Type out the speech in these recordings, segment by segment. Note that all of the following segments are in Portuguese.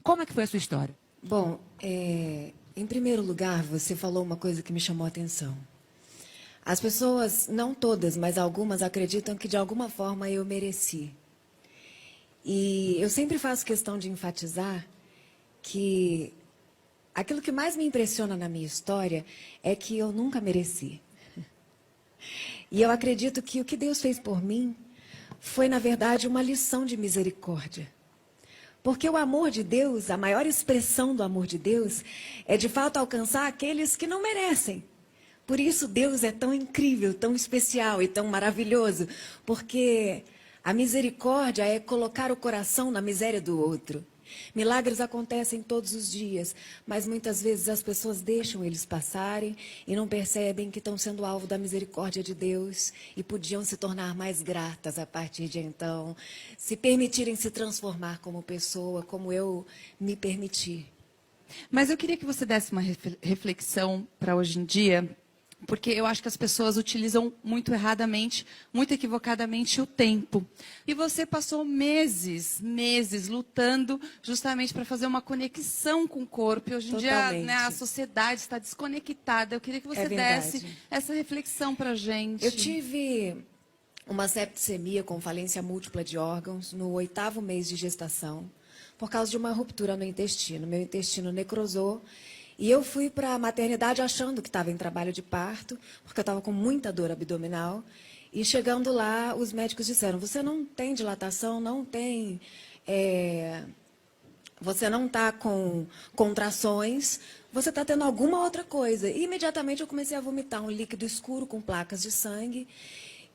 Como é que foi a sua história? Bom, em primeiro lugar, você falou uma coisa que me chamou a atenção. As pessoas, não todas, mas algumas, acreditam que de alguma forma eu mereci. E eu sempre faço questão de enfatizar que aquilo que mais me impressiona na minha história é que eu nunca mereci. E eu acredito que o que Deus fez por mim foi, na verdade, uma lição de misericórdia. Porque o amor de Deus, a maior expressão do amor de Deus, é de fato alcançar aqueles que não merecem. Por isso Deus é tão incrível, tão especial e tão maravilhoso, porque a misericórdia é colocar o coração na miséria do outro. Milagres acontecem todos os dias, mas muitas vezes as pessoas deixam eles passarem e não percebem que estão sendo alvo da misericórdia de Deus e podiam se tornar mais gratas a partir de então, se permitirem se transformar como pessoa, como eu me permiti. Mas eu queria que você desse uma reflexão para hoje em dia, porque eu acho que as pessoas utilizam muito erradamente, muito equivocadamente o tempo. E você passou meses lutando justamente para fazer uma conexão com o corpo. E hoje em dia, né, a sociedade está desconectada. Eu queria que você desse essa reflexão para a gente. Eu tive uma septicemia com falência múltipla de órgãos no 8º mês de gestação, por causa de uma ruptura no intestino. Meu intestino necrosou. E eu fui para a maternidade achando que estava em trabalho de parto, porque eu estava com muita dor abdominal. E chegando lá, os médicos disseram, você não tem dilatação, não tem... você não está com contrações, você está tendo alguma outra coisa. E imediatamente eu comecei a vomitar um líquido escuro com placas de sangue.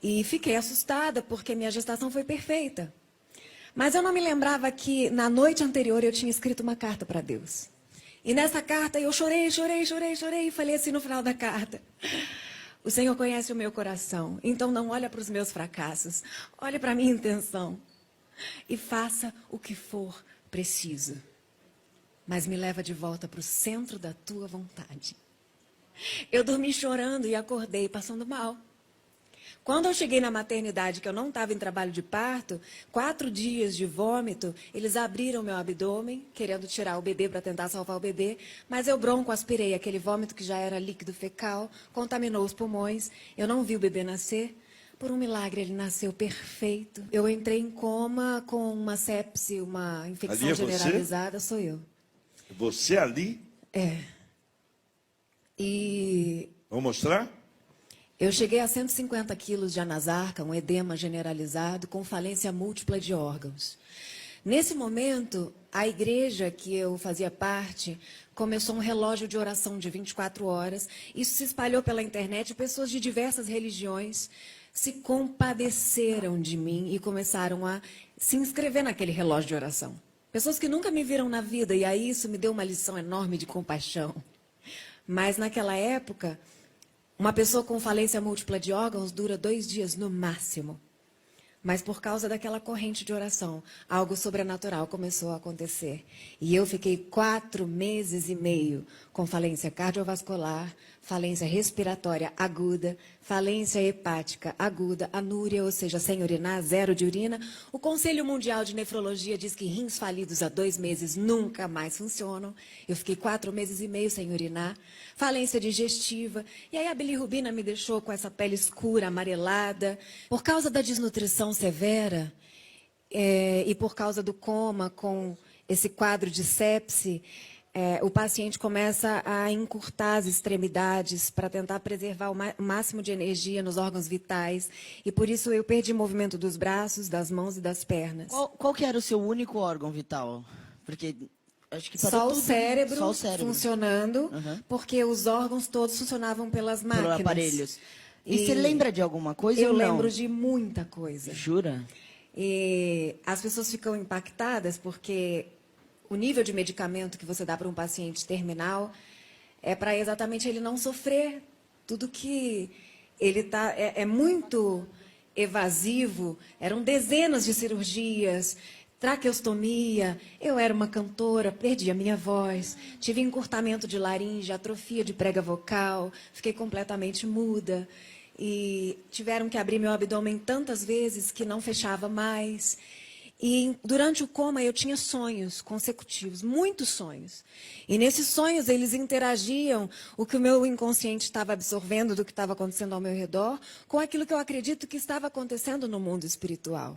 E fiquei assustada, porque minha gestação foi perfeita. Mas eu não me lembrava que na noite anterior eu tinha escrito uma carta para Deus. E nessa carta eu chorei e falei assim no final da carta: o Senhor conhece o meu coração, então não olha para os meus fracassos, olhe para a minha intenção e faça o que for preciso. Mas me leva de volta para o centro da tua vontade. Eu dormi chorando e acordei passando mal. Quando eu cheguei na maternidade, que eu não estava em trabalho de parto, 4 dias de vômito, eles abriram meu abdômen, querendo tirar o bebê para tentar salvar o bebê, mas eu broncoaspirei aquele vômito que já era líquido fecal, contaminou os pulmões, eu não vi o bebê nascer. Por um milagre, ele nasceu perfeito. Eu entrei em coma com uma sepse, uma infecção generalizada, sou eu. Você ali? É. E... Vamos mostrar? Eu cheguei a 150 quilos de anasarca, um edema generalizado, com falência múltipla de órgãos. Nesse momento, a igreja que eu fazia parte começou um relógio de oração de 24 horas. Isso se espalhou pela internet e pessoas de diversas religiões se compadeceram de mim e começaram a se inscrever naquele relógio de oração. Pessoas que nunca me viram na vida, e aí isso me deu uma lição enorme de compaixão. Mas naquela época... uma pessoa com falência múltipla de órgãos dura 2 dias no máximo. Mas por causa daquela corrente de oração, algo sobrenatural começou a acontecer. E eu fiquei 4 meses e meio com falência cardiovascular, falência respiratória aguda, falência hepática aguda, anúria, ou seja, sem urinar, 0 de urina. O Conselho Mundial de Nefrologia diz que rins falidos há 2 meses nunca mais funcionam. Eu fiquei 4 meses e meio sem urinar, falência digestiva. E aí a bilirrubina me deixou com essa pele escura, amarelada. Por causa da desnutrição severa e por causa do coma com esse quadro de sepse, o paciente começa a encurtar as extremidades para tentar preservar o máximo de energia nos órgãos vitais. E por isso eu perdi movimento dos braços, das mãos e das pernas. Qual que era o seu único órgão vital? Porque acho que só o cérebro funcionando, porque os órgãos todos funcionavam pelas máquinas. Pelos aparelhos. E você lembra de alguma coisa ou não? Eu lembro de muita coisa. Jura? E as pessoas ficam impactadas porque o nível de medicamento que você dá para um paciente terminal é para exatamente ele não sofrer. Tudo que ele tá é muito evasivo. Eram dezenas de cirurgias, traqueostomia. Eu era uma cantora, perdi a minha voz, tive encurtamento de laringe, atrofia de prega vocal, fiquei completamente muda. E tiveram que abrir meu abdômen tantas vezes que não fechava mais. E durante o coma eu tinha sonhos consecutivos, muitos sonhos. E nesses sonhos eles interagiam o que o meu inconsciente estava absorvendo do que estava acontecendo ao meu redor com aquilo que eu acredito que estava acontecendo no mundo espiritual.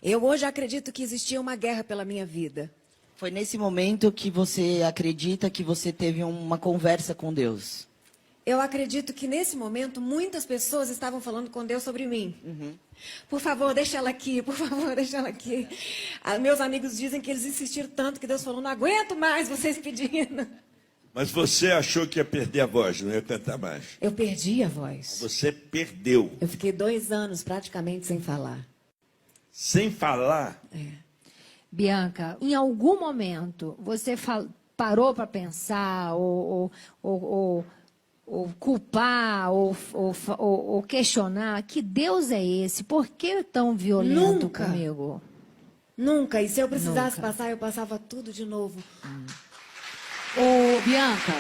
Eu hoje acredito que existia uma guerra pela minha vida. Foi nesse momento que você acredita que você teve uma conversa com Deus? Eu acredito que nesse momento muitas pessoas estavam falando com Deus sobre mim. Por favor, deixa ela aqui, por favor, deixa ela aqui. Meus amigos dizem que eles insistiram tanto que Deus falou, não aguento mais vocês pedindo. Mas você achou que ia perder a voz, não ia cantar mais. Eu perdi a voz. Você perdeu. Eu fiquei 2 anos praticamente sem falar. Sem falar. Bianca, em algum momento você parou para pensar ou culpar ou questionar que Deus é esse? Por que tão violento Nunca. comigo? Nunca. E se eu precisasse Nunca. passar, eu passava tudo de novo. Ô, Bianca,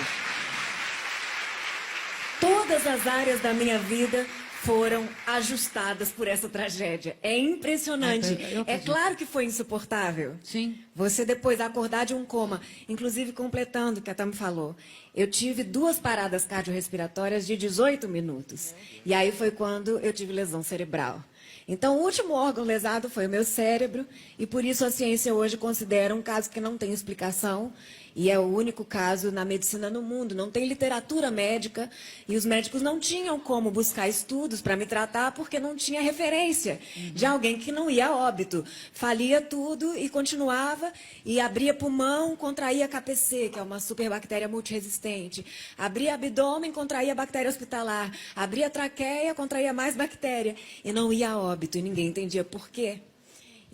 Todas as áreas da minha vida foram ajustadas por essa tragédia. É impressionante. Eu É acredito. claro que foi insuportável. Sim. Você depois acordar de um coma, inclusive completando o que a Tam falou. Eu tive 2 paradas cardiorrespiratórias de 18 minutos. E aí foi quando eu tive lesão cerebral. Então, o último órgão lesado foi o meu cérebro, e por isso a ciência hoje considera um caso que não tem explicação, e é o único caso na medicina no mundo. Não tem literatura médica, e os médicos não tinham como buscar estudos para me tratar, porque não tinha referência de alguém que não ia a óbito. Falia tudo e continuava, e abria pulmão, contraía KPC, que é uma superbactéria multiresistente. Abria abdômen, contraía bactéria hospitalar. Abria traqueia, contraía mais bactéria. E não ia a óbito, e ninguém entendia por quê.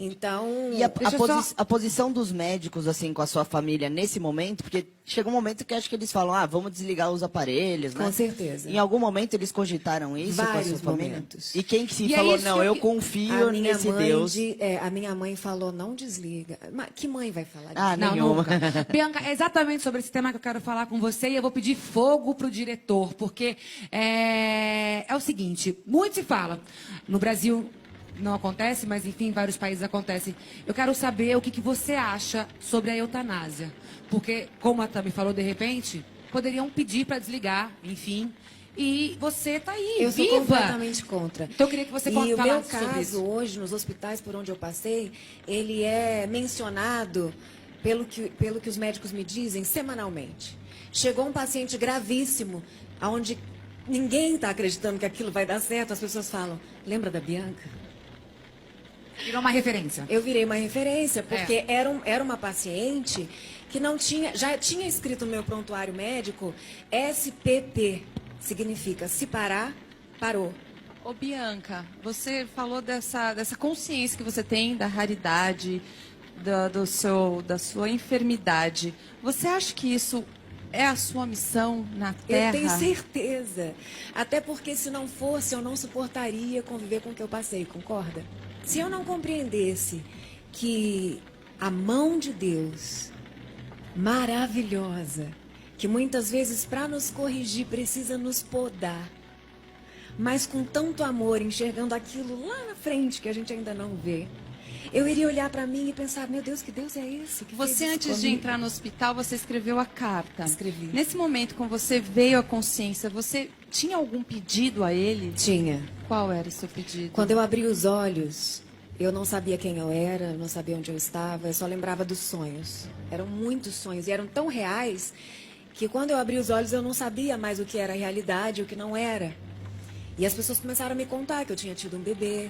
Então, E deixa eu só- a posição dos médicos, assim, com a sua família nesse momento, porque chega um momento que acho que eles falam, vamos desligar os aparelhos, né? Com certeza. Em algum momento eles cogitaram isso com a sua Vários família? momentos. E quem que se E é falou, isso não, que eu eu que- confio nesse Deus. A minha mãe falou, não desliga. Mas que mãe vai falar disso? Ah, Não, nenhuma. nunca. Bianca, é exatamente sobre esse tema que eu quero falar com você e eu vou pedir fogo pro diretor, porque é o seguinte, muito se fala, no Brasil não acontece, mas enfim, em vários países acontece. Eu quero saber o que você acha sobre a eutanásia, porque, como a Tami falou, de repente, poderiam pedir para desligar, enfim, e você tá aí, Eu sou viva! completamente contra. Então eu queria que você E o meu falasse sobre caso, isso. hoje, nos hospitais por onde eu passei, ele é mencionado, pelo que os médicos me dizem, semanalmente. Chegou um paciente gravíssimo, onde ninguém está acreditando que aquilo vai dar certo, as pessoas falam, lembra da Bianca? Virou uma referência. Eu virei uma referência, porque era uma paciente que não tinha, já tinha escrito no meu prontuário médico SPP, significa se parar, parou. Ô Bianca, você falou dessa consciência que você tem da raridade, da sua enfermidade. Você acha que isso é a sua missão na Terra? Eu tenho certeza. Até porque se não fosse, eu não suportaria conviver com o que eu passei, concorda? Se eu não compreendesse que a mão de Deus, maravilhosa, que muitas vezes para nos corrigir precisa nos podar, mas com tanto amor, enxergando aquilo lá na frente que a gente ainda não vê, eu iria olhar para mim e pensar, meu Deus, que Deus é esse? Que fez Você, isso antes de comigo? entrar no hospital, você escreveu a carta. Escrevi. Nesse momento, quando você veio à consciência, você tinha algum pedido a ele? Tinha. Qual era o seu pedido? Quando eu abri os olhos, eu não sabia quem eu era, não sabia onde eu estava, eu só lembrava dos sonhos. Eram muitos sonhos e eram tão reais que quando eu abri os olhos eu não sabia mais o que era realidade e o que não era. E as pessoas começaram a me contar que eu tinha tido um bebê,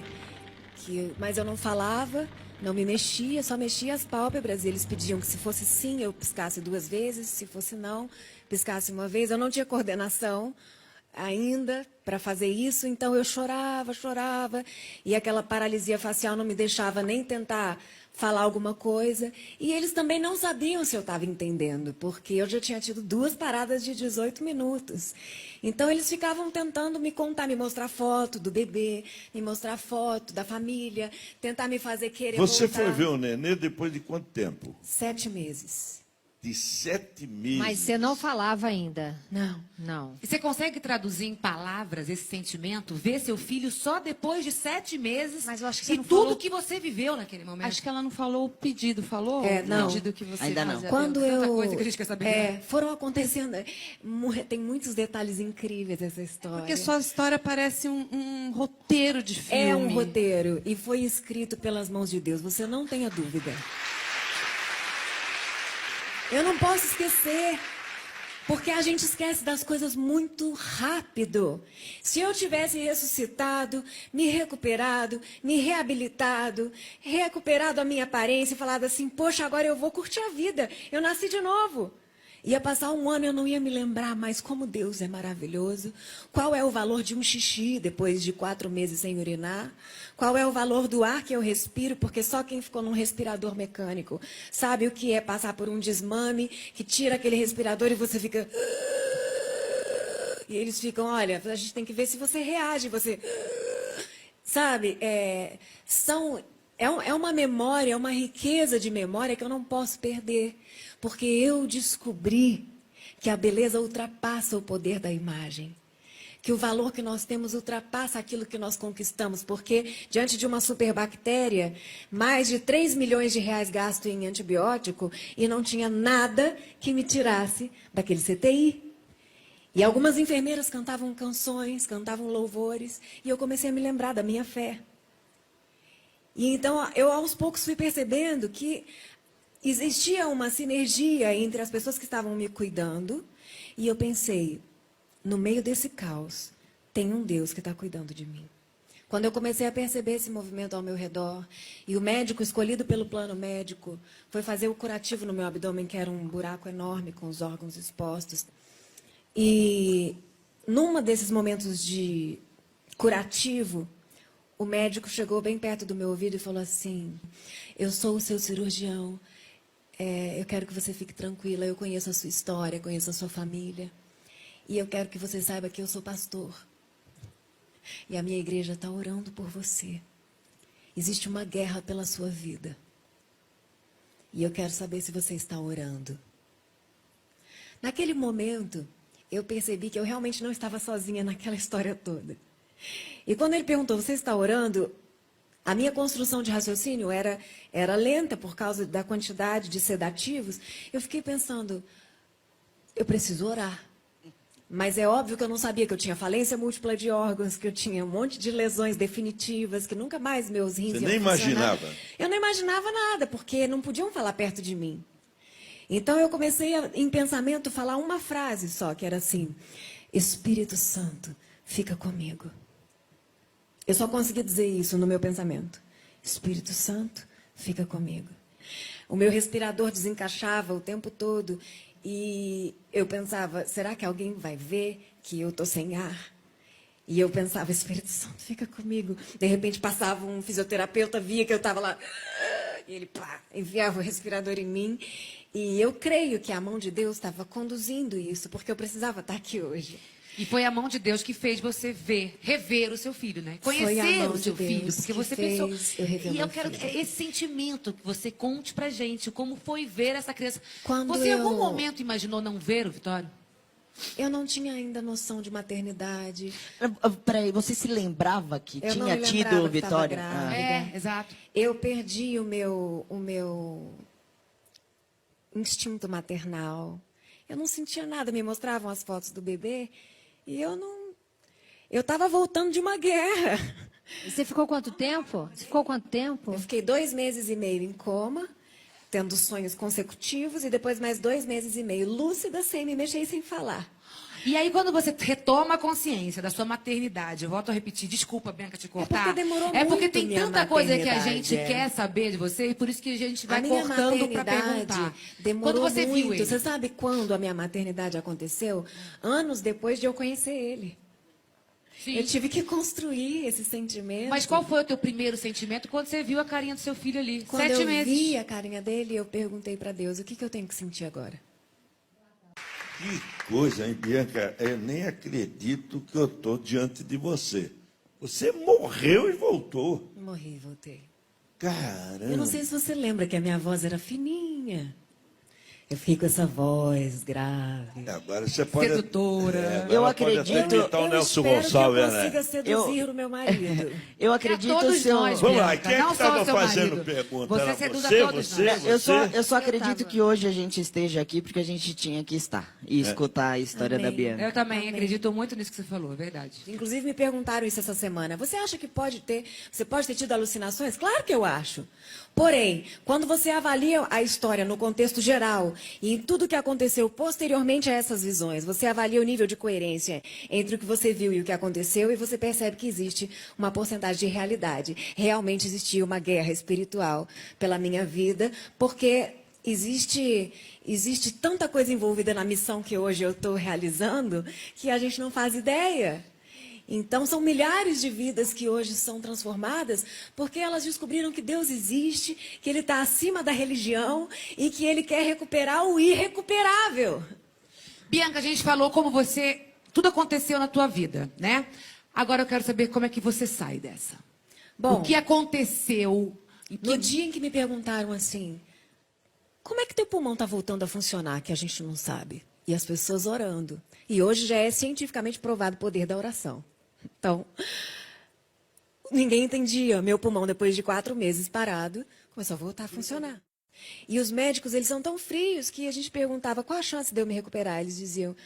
mas eu não falava, não me mexia, só mexia as pálpebras. E eles pediam que se fosse sim, eu piscasse 2 vezes, se fosse não, piscasse 1 vez. Eu não tinha coordenação ainda para fazer isso, então eu chorava, e aquela paralisia facial não me deixava nem tentar falar alguma coisa, e eles também não sabiam se eu estava entendendo, porque eu já tinha tido 2 paradas de 18 minutos. Então eles ficavam tentando me contar, me mostrar foto do bebê, me mostrar foto da família, tentar me fazer querer Você voltar. foi ver o nenê depois de quanto tempo? 7 meses. de 7 meses. Mas você não falava ainda. Não. Não. E você consegue traduzir em palavras esse sentimento? Ver seu filho só depois de 7 meses Mas eu acho que você e não tudo falou- que você viveu naquele momento? Acho que ela não falou o pedido, falou? Não. O pedido que você Ainda não. fazia Quando dentro. Tanta eu coisa que a gente quer saber, né? foram acontecendo, tem muitos detalhes incríveis essa história. Porque sua história parece um roteiro de filme. É um roteiro e foi escrito pelas mãos de Deus, você não tenha dúvida. Eu não posso esquecer, porque a gente esquece das coisas muito rápido. Se eu tivesse ressuscitado, me recuperado, me reabilitado, recuperado a minha aparência e falado assim, poxa, agora eu vou curtir a vida, eu nasci de novo. Ia passar um ano e eu não ia me lembrar mais como Deus é maravilhoso. Qual é o valor de um xixi depois de 4 meses sem urinar? Qual é o valor do ar que eu respiro? Porque só quem ficou num respirador mecânico sabe o que é passar por um desmame, que tira aquele respirador e você fica... E eles ficam, olha, a gente tem que ver se você reage, você... Sabe, é uma memória, é uma riqueza de memória que eu não posso perder. Porque eu descobri que a beleza ultrapassa o poder da imagem. Que o valor que nós temos ultrapassa aquilo que nós conquistamos. Porque, diante de uma superbactéria, mais de 3 milhões de reais gasto em antibiótico e não tinha nada que me tirasse daquele CTI. E algumas enfermeiras cantavam canções, cantavam louvores, e eu comecei a me lembrar da minha fé. E então, eu aos poucos fui percebendo que existia uma sinergia entre as pessoas que estavam me cuidando, e eu pensei, no meio desse caos, tem um Deus que está cuidando de mim. Quando eu comecei a perceber esse movimento ao meu redor, e o médico escolhido pelo plano médico foi fazer o curativo no meu abdômen, que era um buraco enorme com os órgãos expostos. E num desses momentos de curativo, o médico chegou bem perto do meu ouvido e falou assim, eu sou o seu cirurgião, eu quero que você fique tranquila, eu conheço a sua história, conheço a sua família, e eu quero que você saiba que eu sou pastor. E a minha igreja está orando por você. Existe uma guerra pela sua vida. E eu quero saber se você está orando. Naquele momento, eu percebi que eu realmente não estava sozinha naquela história toda. E quando ele perguntou, você está orando? A minha construção de raciocínio era lenta por causa da quantidade de sedativos. Eu fiquei pensando, eu preciso orar. Mas é óbvio que eu não sabia que eu tinha falência múltipla de órgãos, que eu tinha um monte de lesões definitivas, que nunca mais meus rins Você iam nem funcionar. imaginava? Eu não imaginava nada, porque não podiam falar perto de mim. Então eu comecei, em pensamento, falar uma frase só, que era assim, Espírito Santo, fica comigo. Eu só consegui dizer isso no meu pensamento. Espírito Santo, fica comigo. O meu respirador desencaixava o tempo todo e eu pensava, será que alguém vai ver que eu estou sem ar? E eu pensava, Espírito Santo, fica comigo. De repente passava um fisioterapeuta, via que eu estava lá, e ele enviava o respirador em mim. E eu creio que a mão de Deus estava conduzindo isso, porque eu precisava estar aqui hoje. E foi a mão de Deus que fez você rever o seu filho, né? Foi a Conhecer mão o seu de Deus filho, porque que você fez pensou. eu rever E meu eu quero filho. esse sentimento que você conte pra gente, como foi ver essa criança. Quando você em algum eu- momento imaginou não ver o Vitório? Eu não tinha ainda noção de maternidade. Peraí, você se lembrava que Eu não tinha me tido lembrava que estava Vitória? grávida. É, exato. Eu perdi o meu instinto maternal. Eu não sentia nada. Me mostravam as fotos do bebê e eu não... Eu estava voltando de uma guerra. E você ficou quanto tempo? Você ficou quanto tempo? Eu fiquei 2 meses e meio em coma, tendo sonhos consecutivos, e depois mais 2 meses e meio lúcida, sem me mexer e sem falar. E aí, quando você retoma a consciência da sua maternidade, eu volto a repetir, desculpa, Bianca, te cortar. porque demorou É porque muito tem minha tanta coisa que a maternidade, gente é. quer saber de você, e por isso que a gente vai A minha cortando para maternidade perguntar. demorou Quando você muito. viu ele? Você sabe quando a minha maternidade aconteceu? Anos depois de eu conhecer ele. Sim. Eu tive que construir esse sentimento. Mas qual foi o teu primeiro sentimento quando você viu a carinha do seu filho ali? Quando 7 eu meses. vi a carinha dele, eu perguntei para Deus, o que eu tenho que sentir agora? Que coisa, hein, Bianca? Eu nem acredito que eu estou diante de você. Você morreu e voltou. Morri e voltei. Caramba. Eu não sei se você lembra que a minha voz era fininha. Eu fiquei com essa voz grave. Agora você pode. Sedutora. Eu Agora pode acredito- até imitar o Nelson espero Gonçalves, que eu né? consiga seduzir o meu marido. Eu É acredito todos seu... nós, Vamos lá, Bianca, quem é que não só estava o seu fazendo marido. pergunta? Você Era seduz você, a todos você? nós. Eu só acredito tava. que hoje a gente esteja aqui porque a gente tinha que estar e escutar a história Amém. da Bianca. Eu também Amém. acredito muito nisso que você falou, é verdade. Inclusive, me perguntaram isso essa semana. Você acha que você pode ter tido alucinações? Claro que eu acho. Porém, quando você avalia a história no contexto geral e em tudo que aconteceu posteriormente a essas visões, você avalia o nível de coerência entre o que você viu e o que aconteceu e você percebe que existe uma porcentagem de realidade. Realmente existia uma guerra espiritual pela minha vida, porque existe tanta coisa envolvida na missão que hoje eu estou realizando que a gente não faz ideia. Então, são milhares de vidas que hoje são transformadas porque elas descobriram que Deus existe, que Ele está acima da religião e que Ele quer recuperar o irrecuperável. Bianca, a gente falou como você... Tudo aconteceu na tua vida, né? Agora eu quero saber como é que você sai dessa. Bom, O que aconteceu? no dia em que me perguntaram assim, como é que teu pulmão está voltando a funcionar, que a gente não sabe? E as pessoas orando. E hoje já é cientificamente provado o poder da oração. Então, ninguém entendia. Meu pulmão, depois de 4 meses parado, começou a voltar a funcionar. E os médicos, eles são tão frios que a gente perguntava qual a chance de eu me recuperar. Eles diziam,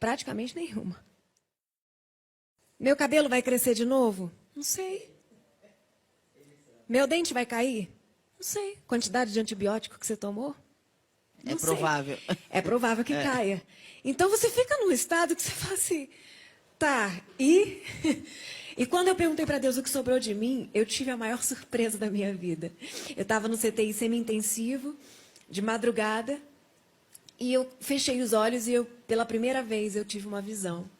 praticamente nenhuma. Meu cabelo vai crescer de novo? Não sei. Meu dente vai cair? Não sei. Quantidade de antibiótico que você tomou? É Não sei. provável. É provável que caia. Então você fica num estado que você fala assim, tá, e? E quando eu perguntei para Deus o que sobrou de mim, eu tive a maior surpresa da minha vida. Eu estava no CTI semi-intensivo, de madrugada, e eu fechei os olhos e pela primeira vez eu tive uma visão.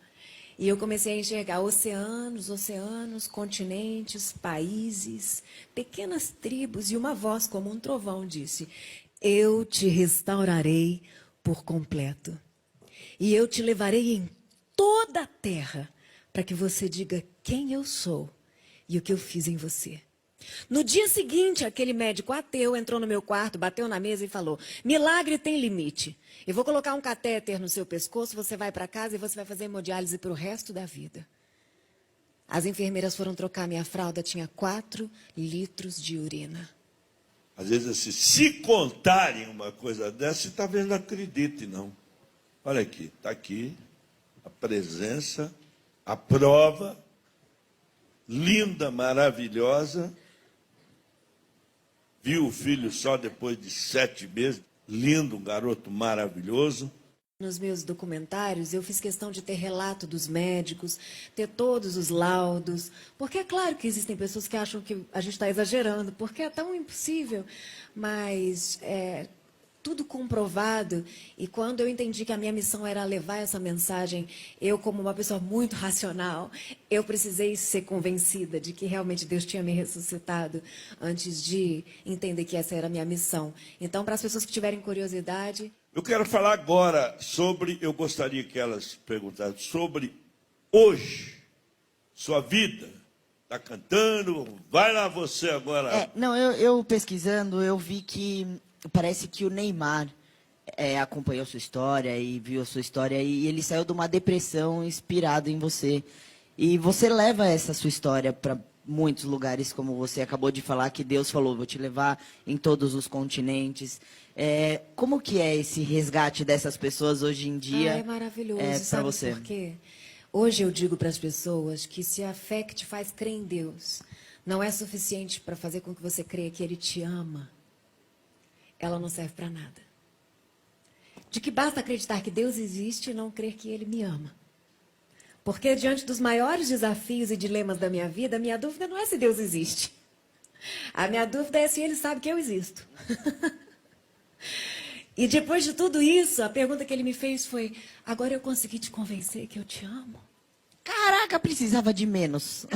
E eu comecei a enxergar oceanos, continentes, países, pequenas tribos, e uma voz como um trovão disse, eu te restaurarei por completo. E eu te levarei em toda a terra para que você diga quem eu sou e o que eu fiz em você. No dia seguinte, aquele médico ateu entrou no meu quarto, bateu na mesa e falou, milagre tem limite. Eu vou colocar um catéter no seu pescoço, você vai para casa e você vai fazer hemodiálise para o resto da vida. As enfermeiras foram trocar minha fralda, tinha 4 litros de urina. Às vezes, assim, se contarem uma coisa dessa, você talvez não acredite, não. Olha aqui, está aqui a presença, a prova, linda, maravilhosa. Viu o filho só depois de 7 meses, lindo, um garoto maravilhoso. Nos meus documentários, eu fiz questão de ter relato dos médicos, ter todos os laudos, porque é claro que existem pessoas que acham que a gente está exagerando, porque é tão impossível, mas é tudo comprovado. E quando eu entendi que a minha missão era levar essa mensagem, eu, como uma pessoa muito racional, eu precisei ser convencida de que realmente Deus tinha me ressuscitado antes de entender que essa era a minha missão. Então, para as pessoas que tiverem curiosidade... Eu quero falar agora sobre, eu gostaria que elas perguntassem sobre hoje, sua vida. Está cantando, vai lá você agora. Não, eu pesquisando, eu vi que parece que o Neymar acompanhou sua história e viu a sua história e ele saiu de uma depressão inspirado em você. E você leva essa sua história para muitos lugares, como você acabou de falar, que Deus falou, vou te levar em todos os continentes. Como que é esse resgate dessas pessoas hoje em dia? é maravilhoso, para sabe você? por quê? Hoje eu digo para as pessoas que se a fé que te faz crer em Deus não é suficiente para fazer com que você creia que Ele te ama, ela não serve para nada. De que basta acreditar que Deus existe e não crer que Ele me ama. Porque diante dos maiores desafios e dilemas da minha vida, a minha dúvida não é se Deus existe. A minha dúvida é se Ele sabe que eu existo. E depois de tudo isso, a pergunta que Ele me fez foi, agora eu consegui te convencer que eu te amo? Caraca, precisava de menos.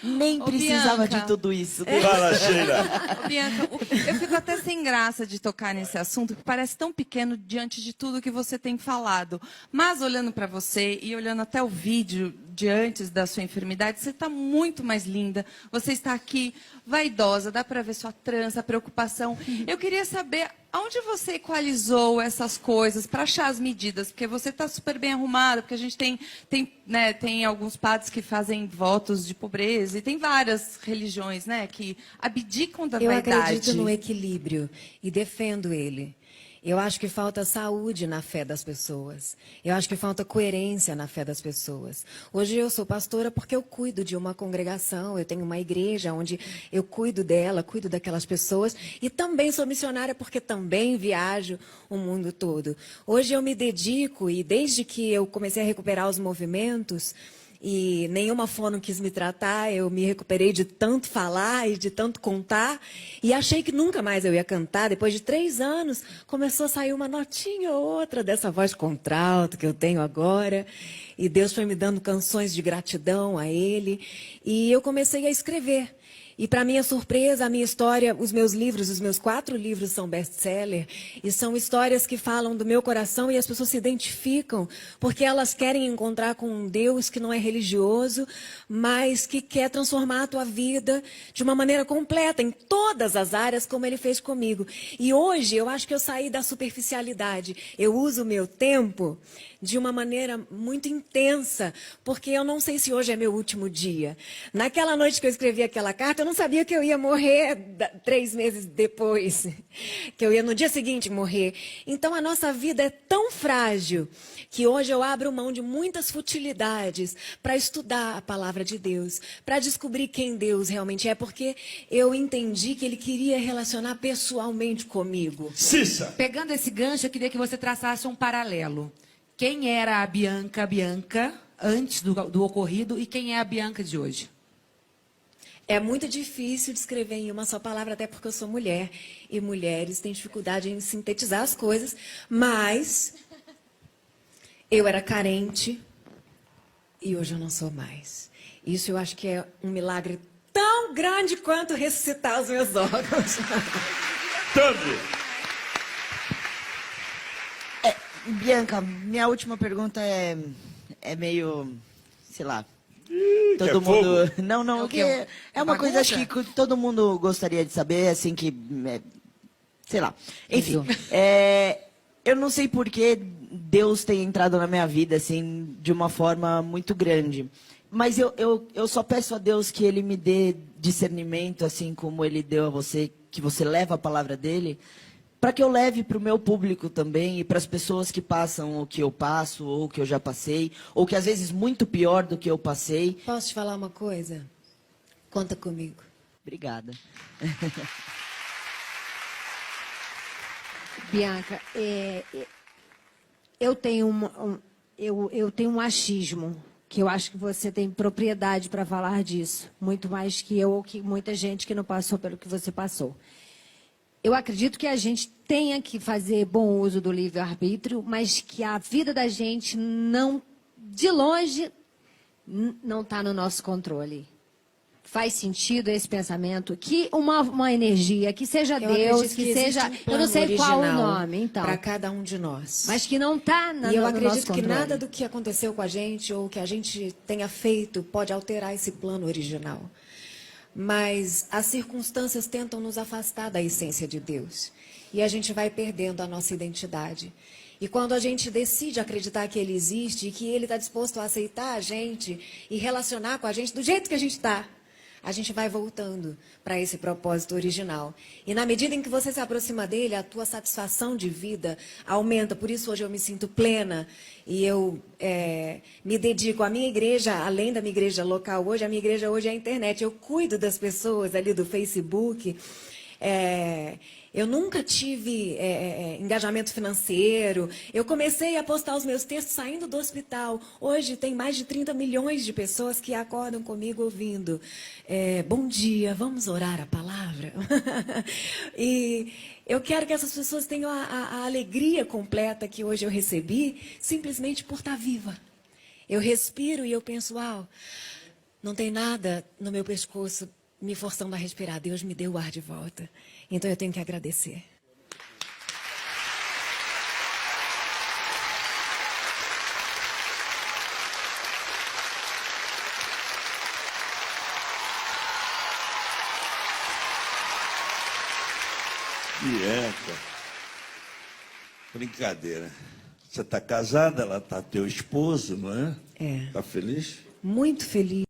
Nem Ô, precisava Bianca. de tudo isso. Fala, Sheila. Ô, Bianca, eu fico até sem graça de tocar nesse assunto, que parece tão pequeno diante de tudo que você tem falado. Mas olhando para você e olhando até o vídeo de antes da sua enfermidade, você está muito mais linda. Você está aqui vaidosa, dá para ver sua trança, preocupação. Eu queria saber aonde você equalizou essas coisas para achar as medidas, porque você está super bem arrumada, porque a gente tem alguns padres que fazem votos de pobreza e tem várias religiões, né, que abdicam da Eu vaidade. acredito no equilíbrio e defendo ele. Eu acho que falta saúde na fé das pessoas. Eu acho que falta coerência na fé das pessoas. Hoje eu sou pastora porque eu cuido de uma congregação, eu tenho uma igreja onde eu cuido dela, cuido daquelas pessoas. E também sou missionária porque também viajo o mundo todo. Hoje eu me dedico, e desde que eu comecei a recuperar os movimentos, e nenhuma fono quis me tratar, eu me recuperei de tanto falar e de tanto contar, e achei que nunca mais eu ia cantar. Depois de 3 anos, começou a sair uma notinha ou outra dessa voz contralto que eu tenho agora, e Deus foi me dando canções de gratidão a Ele, e eu comecei a escrever. E, para minha surpresa, a minha história, os meus livros, os meus 4 livros são best-seller. E são histórias que falam do meu coração e as pessoas se identificam, porque elas querem encontrar com um Deus que não é religioso, mas que quer transformar a tua vida de uma maneira completa, em todas as áreas, como Ele fez comigo. E hoje, eu acho que eu saí da superficialidade. Eu uso o meu tempo de uma maneira muito intensa, porque eu não sei se hoje é meu último dia. Naquela noite que eu escrevi aquela carta, eu não sabia que eu ia morrer 3 meses depois, que eu ia no dia seguinte morrer. Então a nossa vida é tão frágil que hoje eu abro mão de muitas futilidades para estudar a palavra de Deus, para descobrir quem Deus realmente é, porque eu entendi que Ele queria relacionar pessoalmente comigo. Cissa! Pegando esse gancho, eu queria que você traçasse um paralelo. Quem era a Bianca antes do ocorrido e quem é a Bianca de hoje? É muito difícil descrever em uma só palavra, até porque eu sou mulher. E mulheres têm dificuldade em sintetizar as coisas. Mas eu era carente e hoje eu não sou mais. Isso eu acho que é um milagre tão grande quanto ressuscitar os meus órgãos. Tanto! Bianca, minha última pergunta é meio, sei lá, quer todo mundo... fogo? Não, É o quê? é uma coisa Bagunça? acho que todo mundo gostaria de saber, assim, que, sei lá. Enfim, eu não sei por que Deus tem entrado na minha vida, assim, de uma forma muito grande. Mas eu só peço a Deus que Ele me dê discernimento, assim como Ele deu a você, que você leva a palavra dEle, para que eu leve para o meu público também e para as pessoas que passam o que eu passo, ou o que eu já passei, ou que às vezes muito pior do que eu passei. Posso te falar uma coisa? Conta comigo. Obrigada. Bianca, eu tenho eu tenho um achismo, que eu acho que você tem propriedade para falar disso, muito mais que eu ou que muita gente que não passou pelo que você passou. Eu acredito que a gente tenha que fazer bom uso do livre-arbítrio, mas que a vida da gente não, de longe, não está no nosso controle. Faz sentido esse pensamento? Que uma energia, que seja Deus, que seja... Eu não sei qual o nome, então. Para cada um de nós. Mas que não está no nosso controle. E eu acredito que nada do que aconteceu com a gente ou que a gente tenha feito pode alterar esse plano original. Mas as circunstâncias tentam nos afastar da essência de Deus. E a gente vai perdendo a nossa identidade. E quando a gente decide acreditar que Ele existe e que Ele está disposto a aceitar a gente e relacionar com a gente do jeito que a gente está, a gente vai voltando para esse propósito original. E na medida em que você se aproxima dele, a tua satisfação de vida aumenta. Por isso hoje eu me sinto plena e eu me dedico à minha igreja, além da minha igreja local hoje, a minha igreja hoje é a internet. Eu cuido das pessoas ali do Facebook. Eu nunca tive engajamento financeiro. Eu comecei a postar os meus textos saindo do hospital. Hoje tem mais de 30 milhões de pessoas que acordam comigo ouvindo. Bom dia, vamos orar a palavra? E eu quero que essas pessoas tenham a alegria completa que hoje eu recebi, simplesmente por estar viva. Eu respiro e eu penso, uau, não tem nada no meu pescoço me forçando a respirar. Deus me deu o ar de volta. Então eu tenho que agradecer. Bianca. Brincadeira. Você está casada, ela está teu esposo, não é? É. Está feliz? Muito feliz.